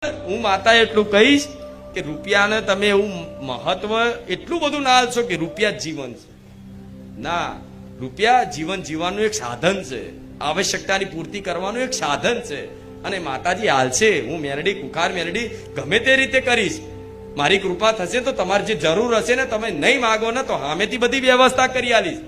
હું માતા એટલું કહીશ કે રૂપિયાને તમે એવું મહત્વ એટલું બધું ના આલશો કે રૂપિયા જ જીવન છે. ના, રૂપિયા જીવન જીવવાનું એક સાધન છે, આવશ્યકતાની પૂર્તિ કરવાનું એક સાધન છે. અને માતાજી હાલશે, હું મેરડી કુખાર મેરડી ગમે તે રીતે કરીશ. મારી કૃપા થશે તો તમારી જે જરૂર હશે ને તમે નહીં માગો ને તો સામેથી બધી વ્યવસ્થા કરી આલીશ.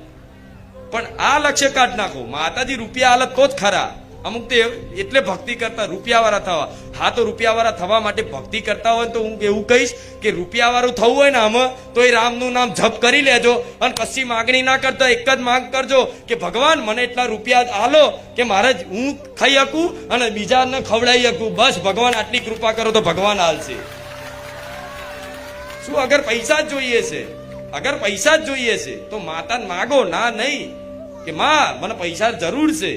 પણ આ લક્ષ્ય કાઢ નાખો, માતાજી રૂપિયા હાલત તો જ ખરા. અમુક તો એટલે ભક્તિ કરતા રૂપિયા વાળા થવા. હા, તો રૂપિયા વાળા થવા માટે ભક્તિ કરતા હોય તો હું એવું કહીશ કે રૂપિયા વાળું થવું હોય ને આમાં તો એ રામનું નામ જપ કરી લેજો અને કશી માગણી ના કરતા એક જ માંગ કરજો કે ભગવાન મને એટલા રૂપિયા આલો કે મારે હું ખાઈ શકું અને બીજાને ખવડાવી શકું. બસ ભગવાન આટલી કૃપા કરો તો ભગવાન હાલશે. શું અગર પૈસા જ જોઈએ છે, અગર પૈસા જ જોઈએ છે તો માતાને માગો, ના નહીં કે માં મને પૈસા જરૂર છે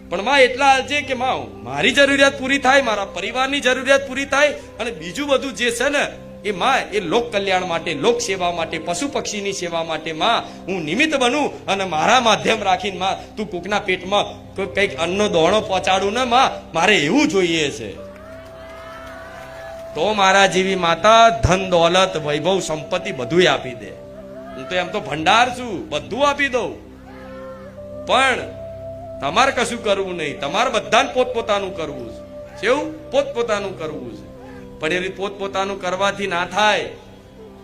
પણ માં એટલા હાલજે કે માં મારી જરૂરિયાત પૂરી થાય, મારા પરિવારની જરૂરિયાત પૂરી થાય અને બીજું બધું જે છે ને એ માં એ લોક કલ્યાણ માટે, લોક સેવા માટે, પશુ પક્ષીની સેવા માટે માં હું નિમિત્ત બનું અને મારા માધ્યમ રાખીને માં તું કોકના પેટમાં કંઈક અન્નનો દોણો પહોંચાડું ને માં, મારે એવું જોઈએ છે. તો મારા જેવી માતા ધન દોલત વૈભવ સંપત્તિ બધું આપી દે. હું તો એમ તો ભંડાર છું, બધું આપી દઉં. પણ તમારે કશું કરવું નહીં, તમારે બધાને પોતપોતાનું કરવું છે. એવું પોતપોતાનું કરવું છે. પણ એ પોતપોતાનું કરવાથી ના થાય.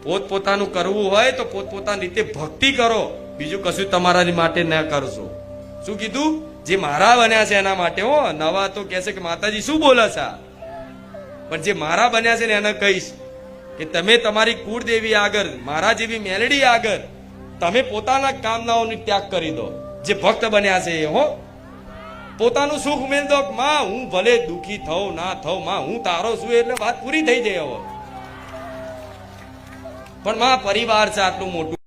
પોતપોતાનું કરવું હોય તો પોતપોતાની રીતે ભક્તિ કરો, બીજું કશું તમારા માટે ના કરશો. શું કીધું? જે મારા બન્યા છે એના માટે. હો, નવા તો કહે છે કે માતાજી શું બોલે છે, પણ જે મારા બન્યા છે ને એને કહીશ કે તમે તમારી કુળદેવી આગળ, મારા જેવી મેલડી આગળ તમે પોતાના કામનાઓની ત્યાગ કરી દો. જે ભક્ત બન્યા છે હો, પોતાનું સુખ મેળ દો. માં હું ભલે દુખી થઉં ના થઉં, માં હું તારો છું એટલે વાત પૂરી થઈ જાય. હવે પણ માં પરિવાર છે આટલું મોટું.